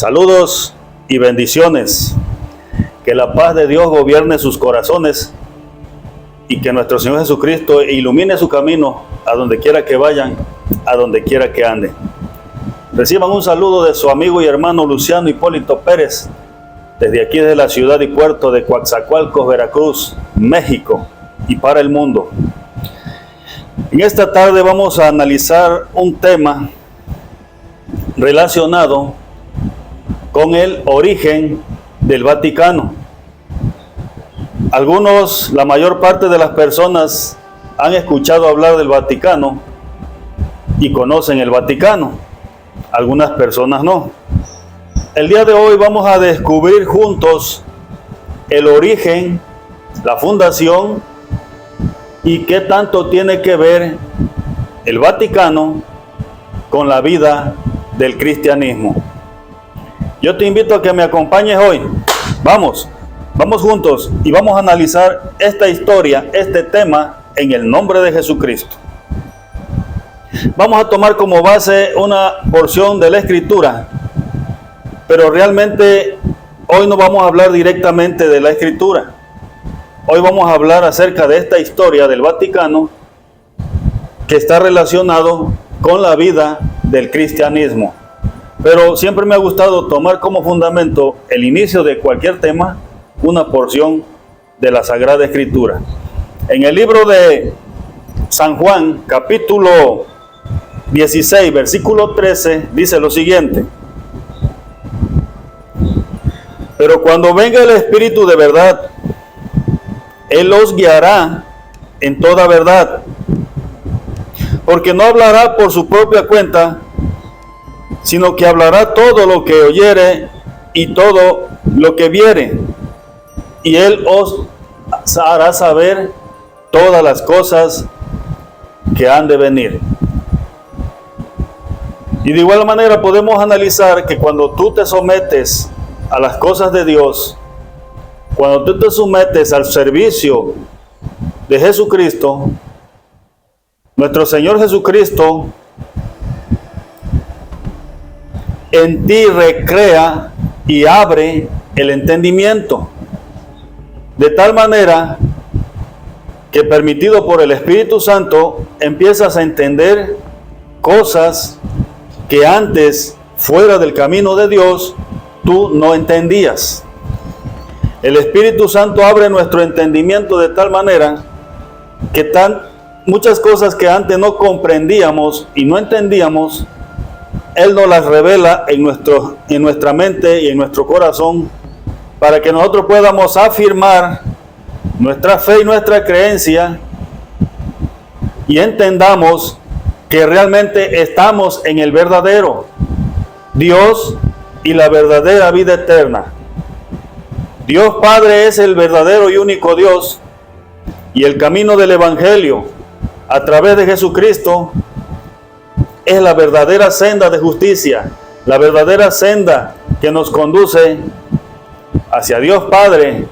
Saludos y bendiciones. Que la paz de Dios gobierne sus corazones y que nuestro Señor Jesucristo ilumine su camino a donde quiera que vayan, a donde quiera que anden. Reciban un saludo de su amigo y hermano Luciano Hipólito Pérez, desde aquí de la ciudad y puerto de Coatzacoalcos, Veracruz, México, y para el mundo. En esta tarde vamos a analizar un tema relacionado con el origen del Vaticano. Algunos, la mayor parte de las personas han escuchado hablar del Vaticano y conocen el Vaticano. Algunas personas no. El día de hoy vamos a descubrir juntos el origen, la fundación y qué tanto tiene que ver el Vaticano con la vida del cristianismo. Yo te invito a que me acompañes hoy. Vamos juntos y vamos a analizar esta historia, este tema, en el nombre de Jesucristo. Vamos a tomar como base una porción de la Escritura, pero realmente hoy no vamos a hablar directamente de la Escritura. Hoy vamos a hablar acerca de esta historia del Vaticano que está relacionado con la vida del cristianismo. Pero siempre me ha gustado tomar como fundamento el inicio de cualquier tema, una porción de la Sagrada Escritura. En el libro de San Juan, capítulo 16, versículo 13, dice lo siguiente: pero cuando venga el Espíritu de verdad, Él os guiará en toda verdad, porque no hablará por su propia cuenta, sino que hablará todo lo que oyere y todo lo que viere, y Él os hará saber todas las cosas que han de venir. Y de igual manera podemos analizar que cuando tú te sometes a las cosas de Dios, cuando tú te sometes al servicio de Jesucristo, nuestro Señor Jesucristo en ti recrea y abre el entendimiento, de tal manera que, permitido por el Espíritu Santo, empiezas a entender cosas que antes, fuera del camino de Dios, tú no entendías. El Espíritu Santo abre nuestro entendimiento de tal manera que muchas cosas que antes no comprendíamos y no entendíamos, Él nos las revela en nuestra mente y en nuestro corazón, para que nosotros podamos afirmar nuestra fe y nuestra creencia y entendamos que realmente estamos en el verdadero Dios y la verdadera vida eterna. Dios Padre es el verdadero y único Dios, y el camino del Evangelio a través de Jesucristo es la verdadera senda de justicia, la verdadera senda que nos conduce hacia Dios Padre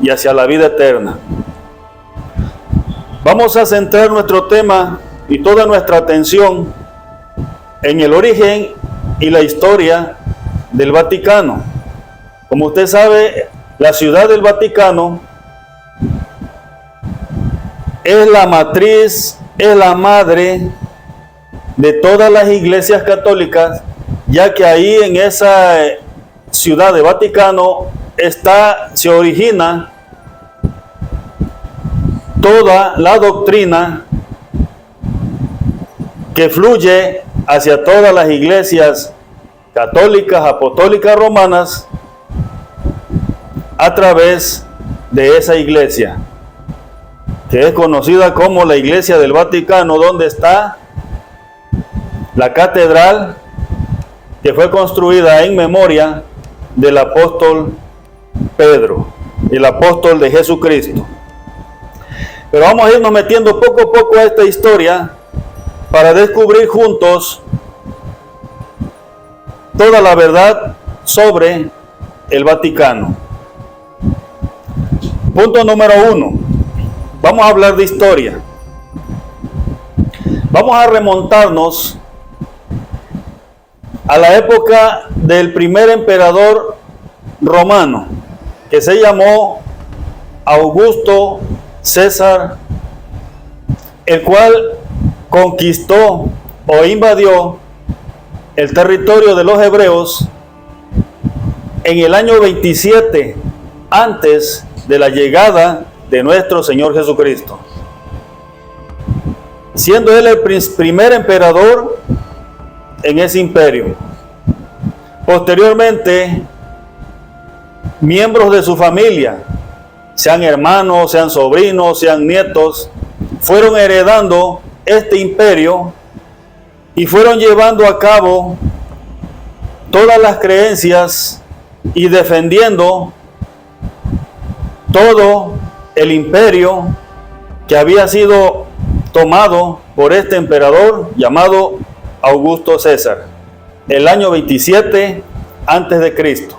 y hacia la vida eterna. Vamos a centrar nuestro tema y toda nuestra atención en el origen y la historia del Vaticano. Como usted sabe, la ciudad del Vaticano es la matriz, es la madre de todas las iglesias católicas, ya que ahí en esa ciudad de Vaticano se origina toda la doctrina que fluye hacia todas las iglesias católicas, apostólicas, romanas, a través de esa iglesia, que es conocida como la Iglesia del Vaticano, donde está la catedral que fue construida en memoria del apóstol Pedro, el apóstol de Jesucristo. Pero vamos a irnos metiendo poco a poco a esta historia para descubrir juntos toda la verdad sobre el Vaticano. Punto número 1. Vamos a hablar de historia. Vamos a remontarnos a la época del primer emperador romano, que se llamó Augusto César, el cual conquistó o invadió el territorio de los hebreos en el año 27 antes de la llegada de nuestro Señor Jesucristo, siendo él el primer emperador en ese imperio. Posteriormente, miembros de su familia, sean hermanos, sean sobrinos, sean nietos, fueron heredando este imperio y fueron llevando a cabo todas las creencias y defendiendo todo el imperio que había sido tomado por este emperador llamado Augusto César, el año 27 antes de Cristo.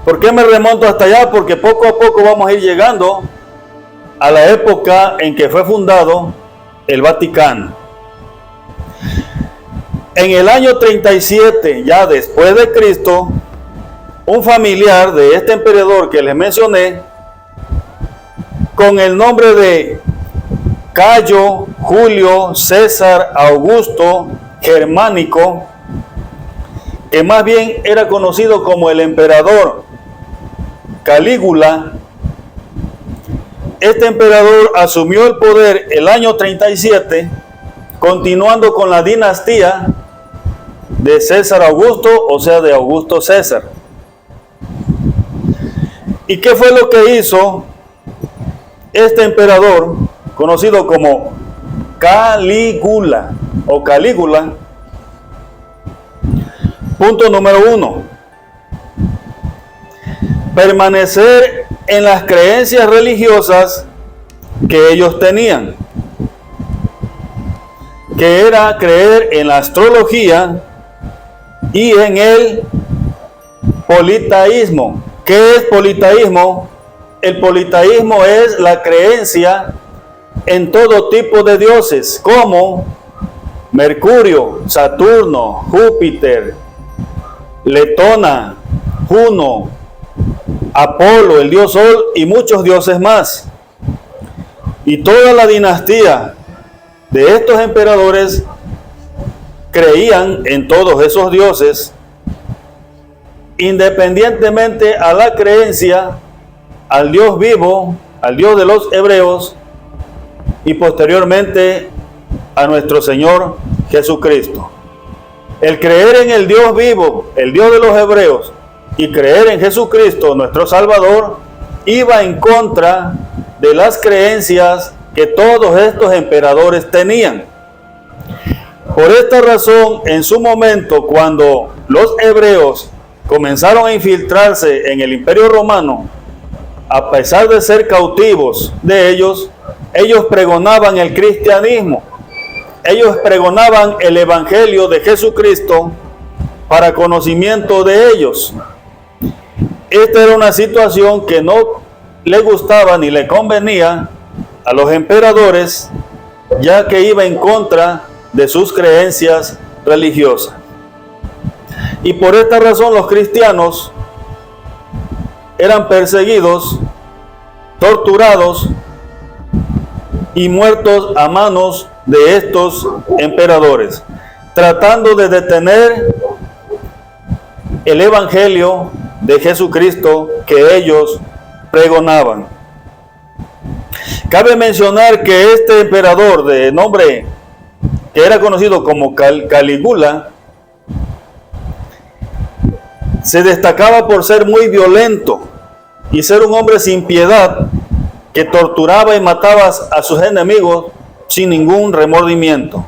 ¿Por qué me remonto hasta allá? Porque poco a poco vamos a ir llegando a la época en que fue fundado el Vaticano. En el año 37, ya después de Cristo, un familiar de este emperador que les mencioné, con el nombre de Cayo Julio César Augusto Germánico, que más bien era conocido como el emperador Calígula, este emperador asumió el poder el año 37, continuando con la dinastía de César Augusto, o sea, de Augusto César. ¿Y qué fue lo que hizo este emperador, conocido como Calígula o Calígula? Punto número 1. Permanecer en las creencias religiosas que ellos tenían, que era creer en la astrología y en el politeísmo. ¿Qué es politeísmo? El politeísmo es la creencia en todo tipo de dioses, como Mercurio, Saturno, Júpiter, Letona, Juno, Apolo, el dios Sol y muchos dioses más. Y toda la dinastía de estos emperadores creían en todos esos dioses, independientemente a la creencia al Dios vivo, al Dios de los hebreos y posteriormente a nuestro Señor Jesucristo. El creer en el Dios vivo, el Dios de los hebreos, y creer en Jesucristo, nuestro Salvador, iba en contra de las creencias que todos estos emperadores tenían. Por esta razón, en su momento, cuando los hebreos comenzaron a infiltrarse en el Imperio Romano, a pesar de ser cautivos de ellos pregonaban el cristianismo. Ellos pregonaban el evangelio de Jesucristo para conocimiento de ellos. Esta era una situación que no le gustaba ni le convenía a los emperadores, ya que iba en contra de sus creencias religiosas. Y por esta razón los cristianos eran perseguidos, torturados y muertos a manos de estos emperadores, tratando de detener el evangelio de Jesucristo que ellos pregonaban. Cabe mencionar que este emperador de nombre que era conocido como Calígula se destacaba por ser muy violento y ser un hombre sin piedad que torturaba y mataba a sus enemigos sin ningún remordimiento.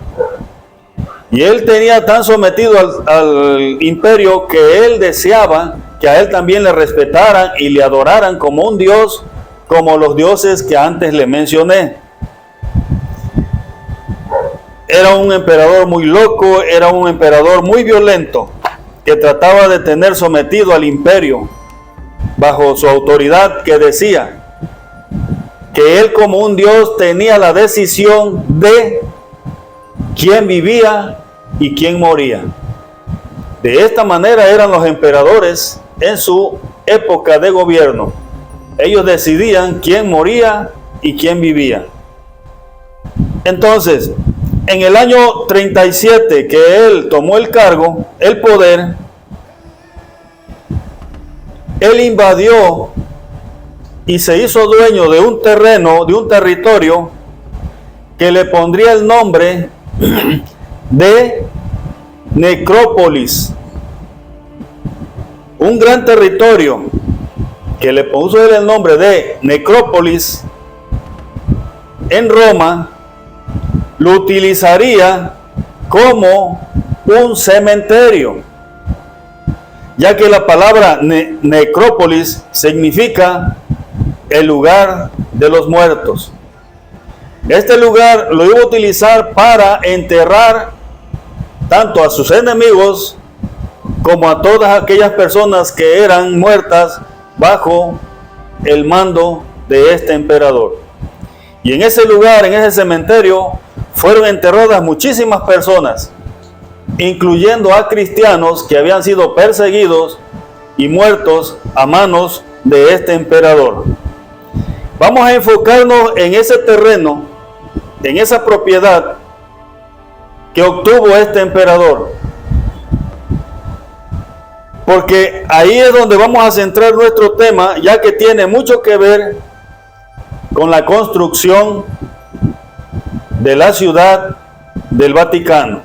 Y él tenía tan sometido al imperio que él deseaba que a él también le respetaran y le adoraran como un dios, como los dioses que antes le mencioné. Era un emperador muy loco, era un emperador muy violento, que trataba de tener sometido al imperio bajo su autoridad, que decía que él como un dios tenía la decisión de quién vivía y quién moría. De esta manera eran los emperadores en su época de gobierno. Ellos decidían quién moría y quién vivía. Entonces, en el año 37 que él tomó el cargo, el poder, él invadió y se hizo dueño de un terreno, de un territorio que le pondría el nombre de Necrópolis. Un gran territorio que le puso él el nombre de Necrópolis en Roma, lo utilizaría como un cementerio, ya que la palabra necrópolis significa el lugar de los muertos. Este lugar lo iba a utilizar para enterrar tanto a sus enemigos como a todas aquellas personas que eran muertas bajo el mando de este emperador. Y en ese lugar, en ese cementerio, fueron enterradas muchísimas personas, incluyendo a cristianos que habían sido perseguidos y muertos a manos de este emperador. Vamos a enfocarnos en ese terreno, en esa propiedad que obtuvo este emperador, porque ahí es donde vamos a centrar nuestro tema, ya que tiene mucho que ver con la construcción de la ciudad del Vaticano.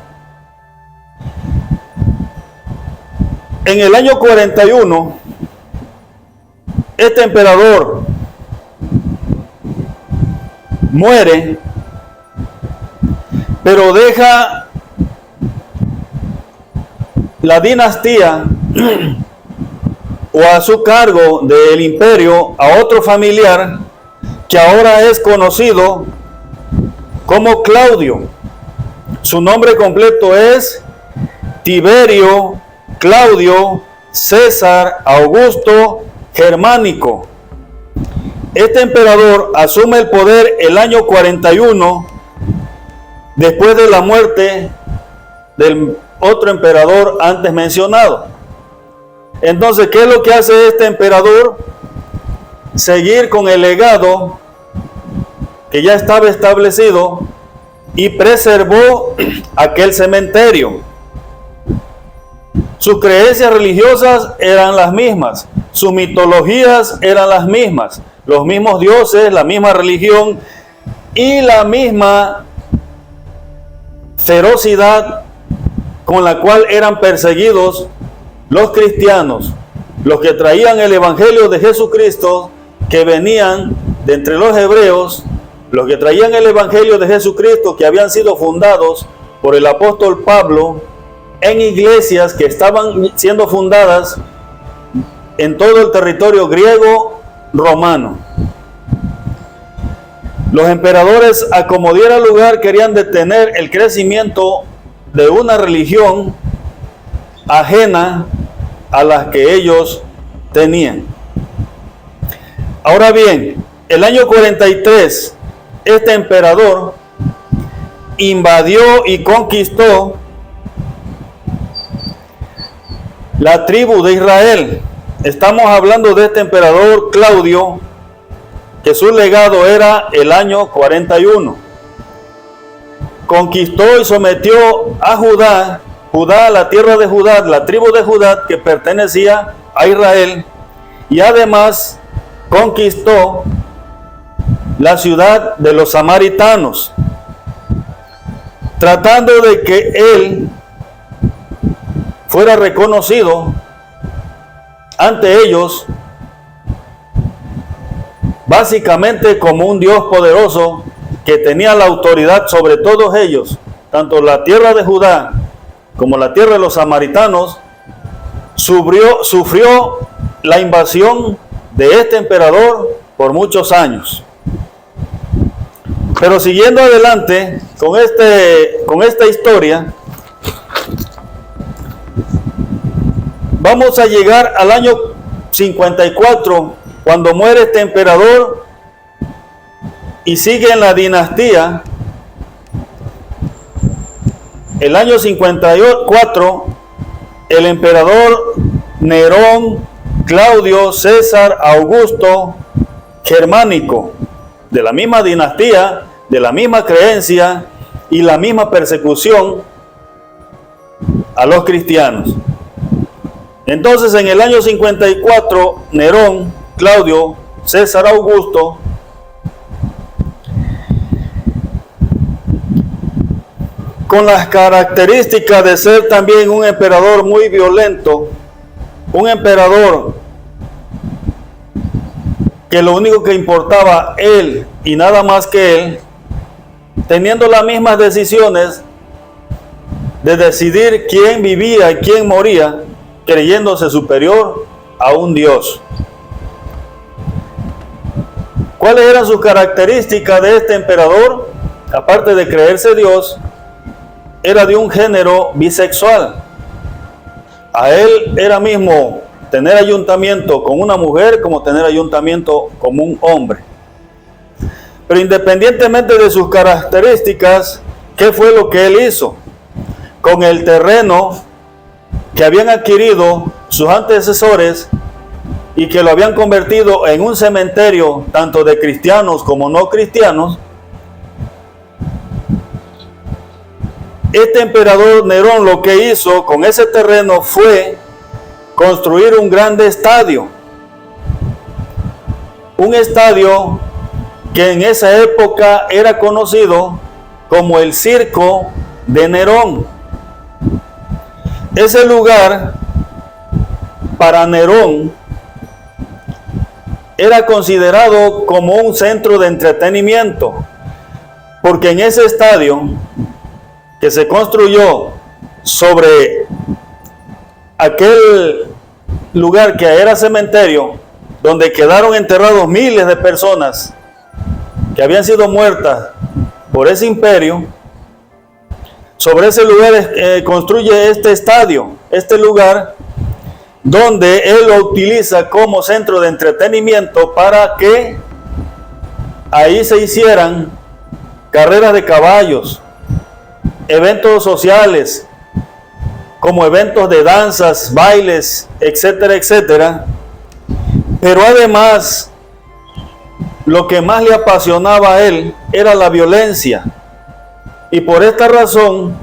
En el año 41, este emperador muere, pero deja la dinastía o a su cargo del imperio a otro familiar que ahora es conocido como Claudio. Su nombre completo es Tiberio Claudio César Augusto Germánico. Este emperador asume el poder el año 41 después de la muerte del otro emperador antes mencionado. Entonces, ¿qué es lo que hace este emperador? Seguir con el legado que ya estaba establecido y preservó aquel cementerio. Sus creencias religiosas eran las mismas, sus mitologías eran las mismas, los mismos dioses, la misma religión y la misma ferocidad con la cual eran perseguidos los cristianos, los que traían el evangelio de Jesucristo, que venían de entre los hebreos, los que traían el evangelio de Jesucristo, que habían sido fundados por el apóstol Pablo en iglesias que estaban siendo fundadas en todo el territorio griego romano. Los emperadores, a como diera lugar, querían detener el crecimiento de una religión ajena a las que ellos tenían. Ahora bien, el año 43, este emperador invadió y conquistó la tribu de Israel. Estamos hablando de este emperador Claudio, que su legado era el año 41. Conquistó y sometió a Judá, la tierra de Judá, la tribu de Judá que pertenecía a Israel, y además conquistó la ciudad de los samaritanos, tratando de que él fuera reconocido ante ellos básicamente como un Dios poderoso que tenía la autoridad sobre todos ellos. Tanto la tierra de Judá como la tierra de los samaritanos sufrió la invasión de este emperador por muchos años. Pero siguiendo adelante con esta historia, vamos a llegar al año 54, cuando muere este emperador y sigue en la dinastía. El año 54 el emperador Nerón, Claudio, César, Augusto, Germánico, de la misma dinastía, de la misma creencia y la misma persecución a los cristianos. Entonces, en el año 54, Nerón, Claudio, César, Augusto, con las características de ser también un emperador muy violento, un emperador que lo único que importaba él y nada más que él, teniendo las mismas decisiones de decidir quién vivía y quién moría, creyéndose superior a un Dios. ¿Cuáles eran sus características de este emperador? Aparte de creerse Dios, era de un género bisexual. A él era mismo tener ayuntamiento con una mujer como tener ayuntamiento con un hombre. Pero independientemente de sus características, ¿qué fue lo que él hizo? Con el terreno que habían adquirido sus antecesores y que lo habían convertido en un cementerio tanto de cristianos como no cristianos, este emperador Nerón lo que hizo con ese terreno fue construir un grande estadio. Un estadio que en esa época era conocido como el Circo de Nerón. Ese lugar para Nerón era considerado como un centro de entretenimiento, porque en ese estadio que se construyó sobre aquel lugar que era cementerio, donde quedaron enterrados miles de personas que habían sido muertas por ese imperio, sobre ese lugar construye este estadio, este lugar donde él lo utiliza como centro de entretenimiento para que ahí se hicieran carreras de caballos, eventos sociales, como eventos de danzas, bailes, etcétera, etcétera. Pero además, lo que más le apasionaba a él era la violencia. Y por esta razón,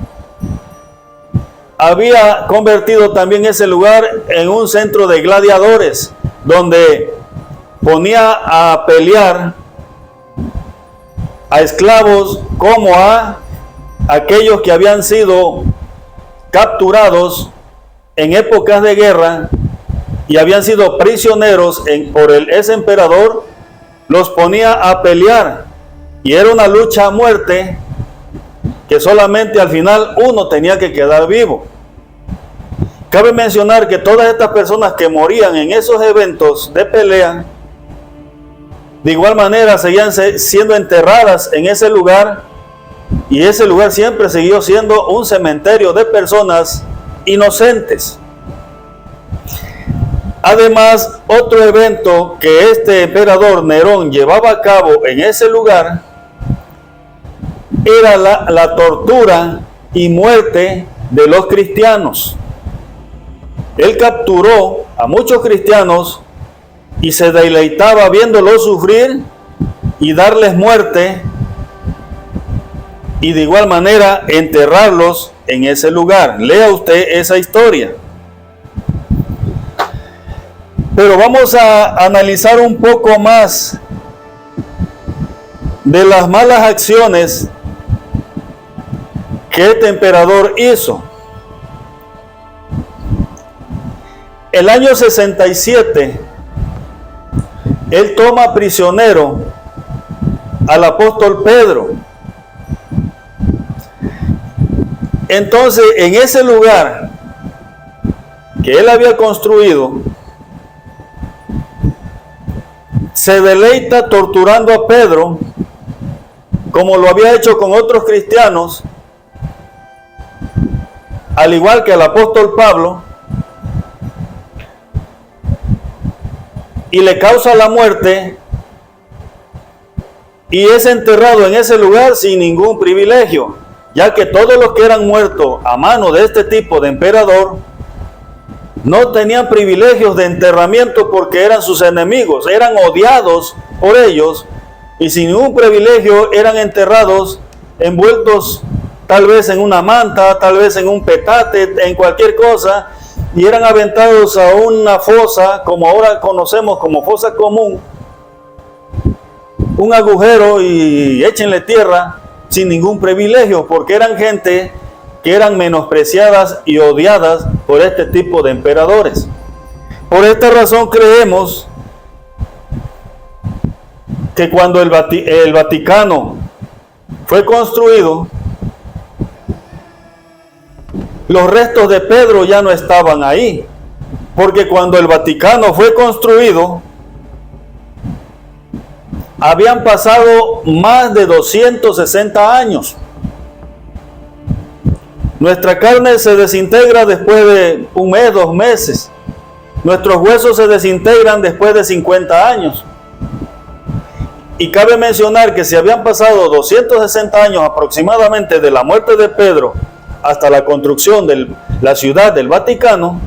había convertido también ese lugar en un centro de gladiadores, donde ponía a pelear a esclavos como a aquellos que habían sido capturados en épocas de guerra y habían sido prisioneros por ese emperador, los ponía a pelear. Y era una lucha a muerte que solamente al final uno tenía que quedar vivo. Cabe mencionar que todas estas personas que morían en esos eventos de pelea, de igual manera seguían siendo enterradas en ese lugar, y ese lugar siempre siguió siendo un cementerio de personas inocentes. Además, otro evento que este emperador Nerón llevaba a cabo en ese lugar era la tortura y muerte de los cristianos. Él capturó a muchos cristianos y se deleitaba viéndolos sufrir y darles muerte, y de igual manera enterrarlos en ese lugar. Lea usted esa historia. Pero vamos a analizar un poco más de las malas acciones que este emperador hizo. El año 67, él toma prisionero al apóstol Pedro. Entonces, en ese lugar que él había construido, se deleita torturando a Pedro, como lo había hecho con otros cristianos, al igual que el apóstol Pablo, y le causa la muerte, y es enterrado en ese lugar sin ningún privilegio, ya que todos los que eran muertos a mano de este tipo de emperador no tenían privilegios de enterramiento porque eran sus enemigos, eran odiados por ellos y sin ningún privilegio eran enterrados envueltos tal vez en una manta, tal vez en un petate, en cualquier cosa, y eran aventados a una fosa, como ahora conocemos como fosa común, un agujero y échenle tierra sin ningún privilegio, porque eran gente que eran menospreciadas y odiadas por este tipo de emperadores. Por esta razón creemos que cuando el Vaticano fue construido, los restos de Pedro ya no estaban ahí, porque cuando el Vaticano fue construido, habían pasado más de 260 años. Nuestra carne se desintegra después de un mes, 2 meses. Nuestros huesos se desintegran después de 50 años. Y cabe mencionar que si habían pasado 260 años aproximadamente de la muerte de Pedro hasta la construcción de la ciudad del Vaticano,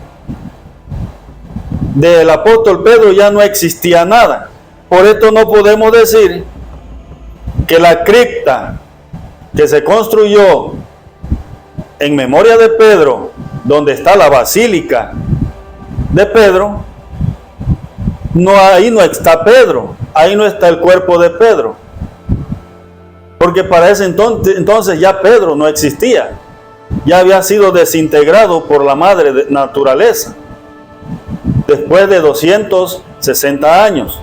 del apóstol Pedro ya no existía nada. Por esto no podemos decir que la cripta que se construyó en memoria de Pedro, donde está la basílica de Pedro, ahí no está Pedro, ahí no está el cuerpo de Pedro, porque para ese entonces ya Pedro no existía, ya había sido desintegrado por la madre naturaleza, después de 260 años.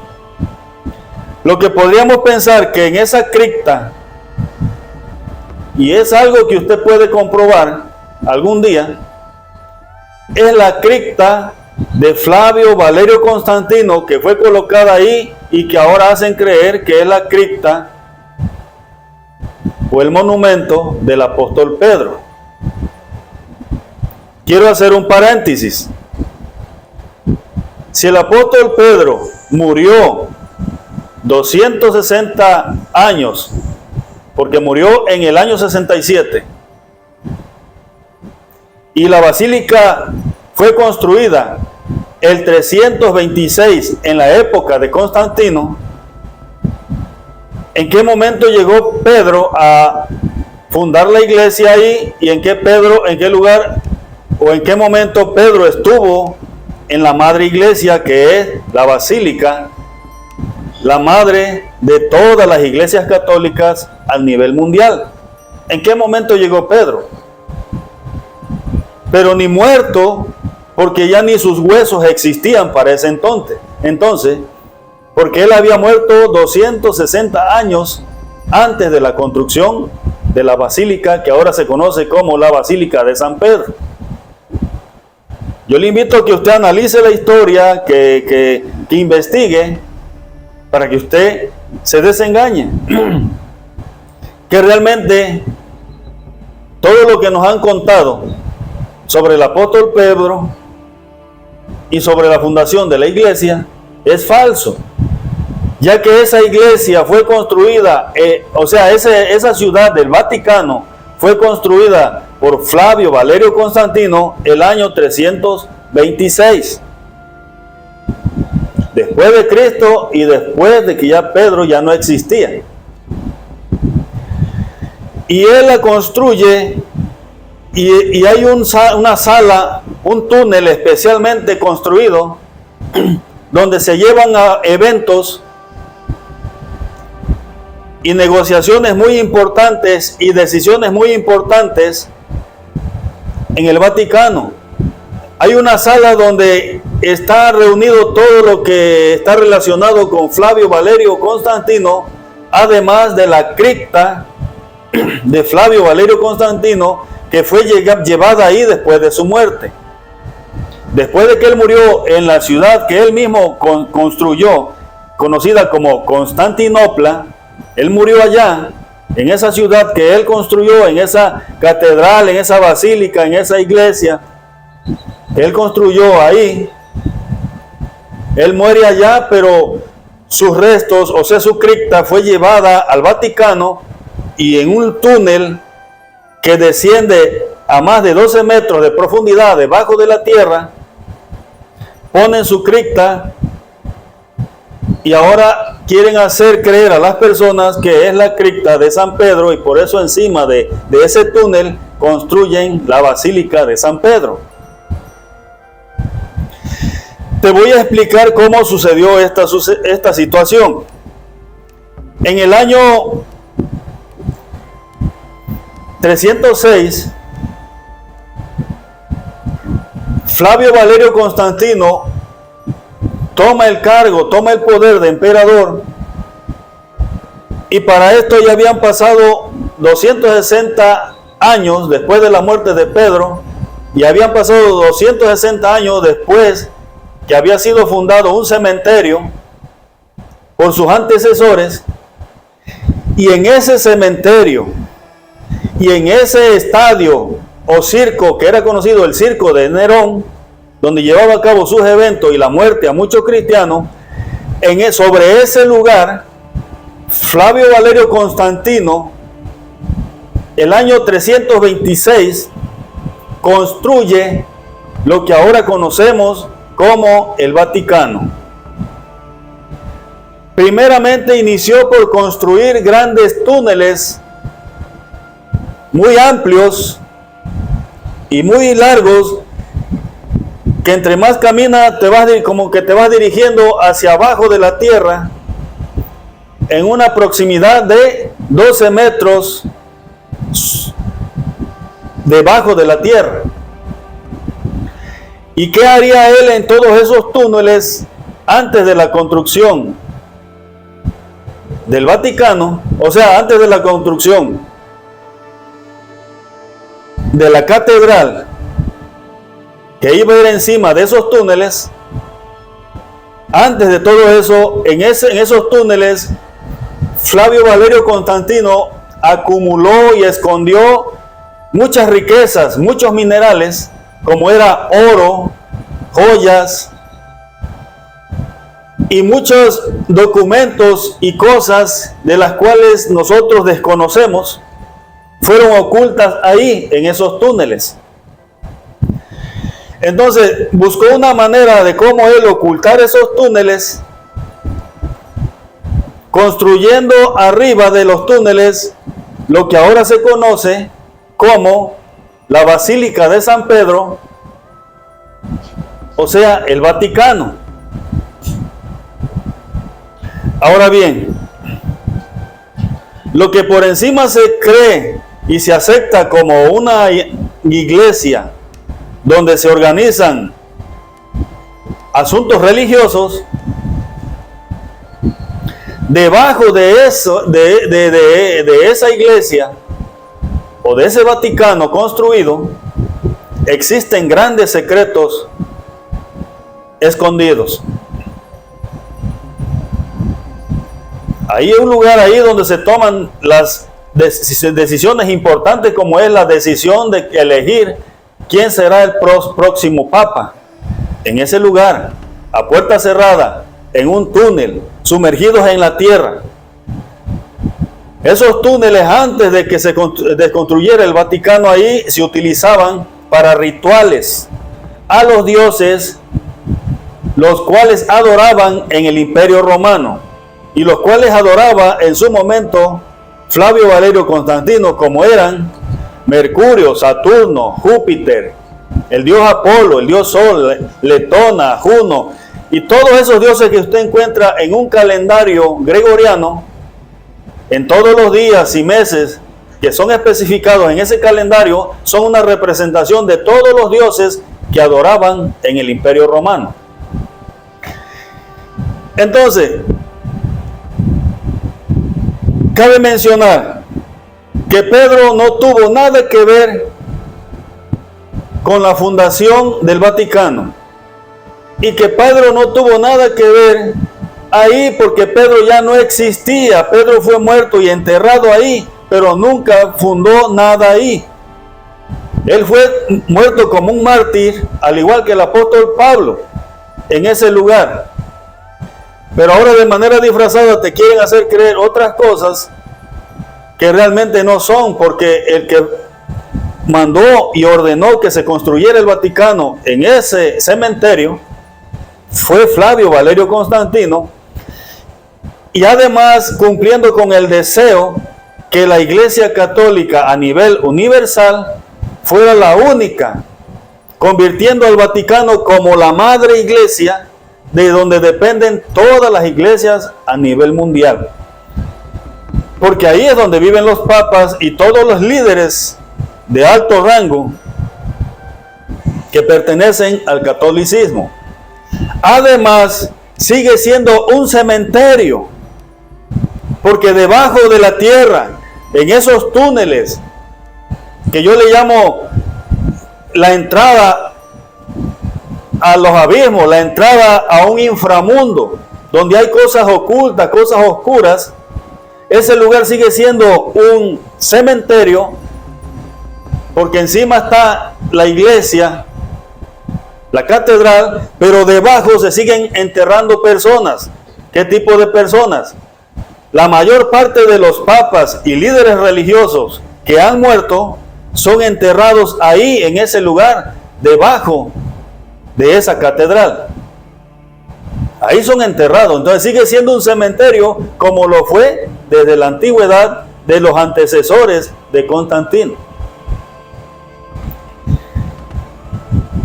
Lo que podríamos pensar que en esa cripta, y es algo que usted puede comprobar algún día, es la cripta de Flavio Valerio Constantino, que fue colocada ahí y que ahora hacen creer que es la cripta o el monumento del apóstol Pedro. Quiero hacer un paréntesis. Si el apóstol Pedro murió 260 años, porque murió en el año 67, y la basílica fue construida el 326 en la época de Constantino, ¿en qué momento llegó Pedro a fundar la iglesia ahí? ¿Y en qué lugar o en qué momento Pedro estuvo en la madre iglesia, que es la basílica, la madre de todas las iglesias católicas a nivel mundial? ¿En qué momento llegó Pedro? Pero ni muerto, porque ya ni sus huesos existían para ese entonces, porque él había muerto 260 años antes de la construcción de la basílica que ahora se conoce como la Basílica de San Pedro. Yo le invito a que usted analice la historia, que investigue, para que usted se desengañe, que realmente todo lo que nos han contado sobre el apóstol Pedro y sobre la fundación de la iglesia es falso, ya que esa iglesia fue construida, esa ciudad del Vaticano fue construida por Flavio Valerio Constantino el año 326 después de Cristo, y después de que ya Pedro ya no existía. Y él la construye, y hay una sala, un túnel especialmente construido, donde se llevan a eventos y negociaciones muy importantes y decisiones muy importantes en el Vaticano. Hay una sala donde está reunido todo lo que está relacionado con Flavio Valerio Constantino, además de la cripta de Flavio Valerio Constantino, que fue llevada ahí después de su muerte. Después de que él murió en la ciudad que él mismo construyó, conocida como Constantinopla, él murió allá, en esa ciudad que él construyó, en esa catedral, en esa basílica, en esa iglesia, él construyó ahí. Él muere allá, pero sus restos, o sea, su cripta fue llevada al Vaticano, y en un túnel que desciende a más de 12 metros de profundidad debajo de la tierra, ponen su cripta y ahora quieren hacer creer a las personas que es la cripta de San Pedro, y por eso encima de ese túnel construyen la Basílica de San Pedro. Te voy a explicar cómo sucedió esta situación. En el año 306, Flavio Valerio Constantino toma el cargo, toma el poder de emperador, y para esto ya habían pasado 260 años después de la muerte de Pedro, y habían pasado 260 años después que había sido fundado un cementerio por sus antecesores, y en ese cementerio y en ese estadio o circo que era conocido el circo de Nerón, donde llevaba a cabo sus eventos y la muerte a muchos cristianos, sobre ese lugar, Flavio Valerio Constantino, el año 326, construye lo que ahora conocemos como el Vaticano. Primeramente inició por construir grandes túneles muy amplios y muy largos, que entre más camina como que te vas dirigiendo hacia abajo de la tierra, en una proximidad de 12 metros debajo de la tierra. ¿Y qué haría él en todos esos túneles antes de la construcción del Vaticano? O sea, antes de la construcción de la catedral que iba a ir encima de esos túneles. Antes de todo eso, en esos túneles, Flavio Valerio Constantino acumuló y escondió muchas riquezas, muchos minerales, como era oro, joyas y muchos documentos y cosas de las cuales nosotros desconocemos, fueron ocultas ahí en esos túneles. Entonces buscó una manera de cómo él ocultar esos túneles, construyendo arriba de los túneles lo que ahora se conoce como la Basílica de San Pedro, o sea, el Vaticano. Ahora bien, lo que por encima se cree y se acepta como una iglesia donde se organizan asuntos religiosos, debajo de eso, de esa iglesia o de ese Vaticano construido, existen grandes secretos escondidos. Hay un lugar ahí donde se toman las decisiones importantes, como es la decisión de elegir quién será el próximo papa. En ese lugar, a puerta cerrada, en un túnel, sumergidos en la tierra. Esos túneles, antes de que se desconstruyera el Vaticano, ahí se utilizaban para rituales a los dioses, los cuales adoraban en el Imperio Romano, y los cuales adoraba en su momento Flavio Valerio Constantino, como eran Mercurio, Saturno, Júpiter, el dios Apolo, el dios Sol, Letona, Juno, y todos esos dioses que usted encuentra en un calendario gregoriano, en todos los días y meses que son especificados en ese calendario, son una representación de todos los dioses que adoraban en el Imperio Romano. Entonces, cabe mencionar que Pedro no tuvo nada que ver con la fundación del Vaticano, y que Pedro no tuvo nada que ver ahí porque Pedro ya no existía. Pedro fue muerto y enterrado ahí, pero nunca fundó nada ahí. Él fue muerto como un mártir, al igual que el apóstol Pablo, en ese lugar. Pero ahora de manera disfrazada te quieren hacer creer otras cosas que realmente no son, porque el que mandó y ordenó que se construyera el Vaticano en ese cementerio fue Flavio Valerio Constantino, y además cumpliendo con el deseo que la Iglesia Católica a nivel universal fuera la única, convirtiendo al Vaticano como la madre iglesia de donde dependen todas las iglesias a nivel mundial. Porque ahí es donde viven los papas y todos los líderes de alto rango que pertenecen al catolicismo. Además, sigue siendo un cementerio, porque debajo de la tierra, en esos túneles, que yo le llamo la entrada a los abismos, la entrada a un inframundo, donde hay cosas ocultas, cosas oscuras, ese lugar sigue siendo un cementerio, porque encima está la iglesia, la catedral, pero debajo se siguen enterrando personas. ¿Qué tipo de personas? La mayor parte de los papas y líderes religiosos que han muerto son enterrados ahí, en ese lugar, debajo de esa catedral. Ahí son enterrados. Entonces sigue siendo un cementerio como lo fue desde la antigüedad de los antecesores de Constantino.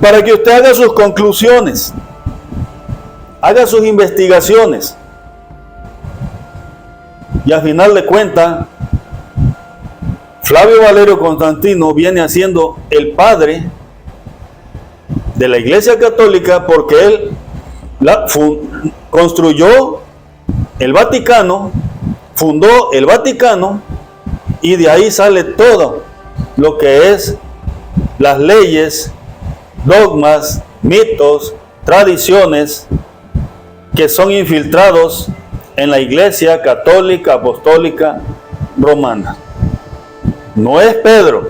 Para que usted haga sus conclusiones, haga sus investigaciones, y al final de cuentas, Flavio Valerio Constantino viene siendo el padre de la Iglesia Católica, porque él construyó el Vaticano, fundó el Vaticano, y de ahí sale todo lo que es las leyes, dogmas, mitos, tradiciones que son infiltrados en la Iglesia Católica Apostólica Romana. No es Pedro,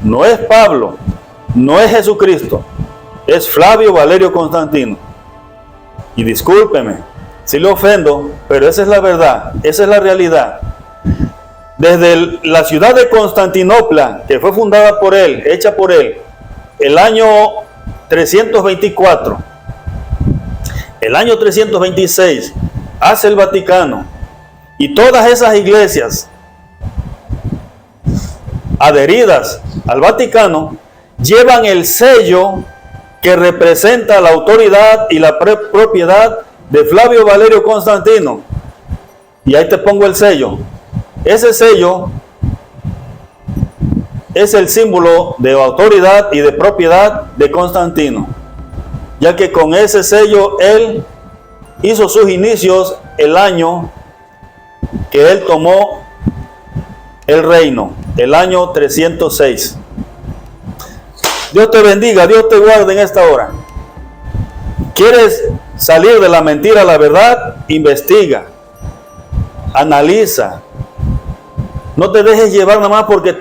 no es Pablo, no es Jesucristo, es Flavio Valerio Constantino. Y discúlpeme si le ofendo, pero esa es la verdad, esa es la realidad. Desde la ciudad de Constantinopla, que fue fundada por él, hecha por él, el año 324, el año 326, hace el Vaticano, y todas esas iglesias adheridas al Vaticano llevan el sello que representa la autoridad y la propiedad de Flavio Valerio Constantino. Y ahí te pongo el sello. Ese sello es el símbolo de autoridad y de propiedad de Constantino, ya que con ese sello él hizo sus inicios el año que él tomó el reino, el año 306. Dios te bendiga, Dios te guarde en esta hora. ¿Quieres salir de la mentira a la verdad? Investiga, analiza. No te dejes llevar nada más porque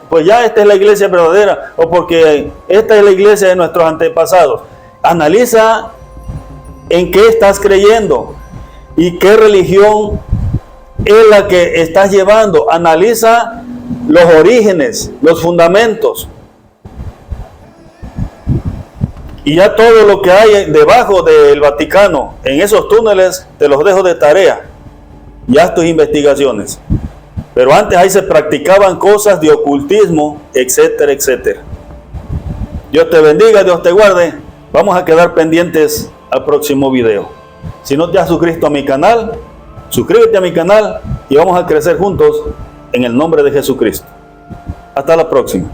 pues ya esta es la iglesia verdadera, o porque esta es la iglesia de nuestros antepasados. Analiza en qué estás creyendo y qué religión es la que estás llevando. Analiza los orígenes, los fundamentos. Y ya todo lo que hay debajo del Vaticano, en esos túneles, te los dejo de tarea. Y haz tus investigaciones. Pero antes ahí se practicaban cosas de ocultismo, etcétera, etcétera. Dios te bendiga, Dios te guarde. Vamos a quedar pendientes al próximo video. Si no te has suscrito a mi canal, suscríbete a mi canal y vamos a crecer juntos en el nombre de Jesucristo. Hasta la próxima.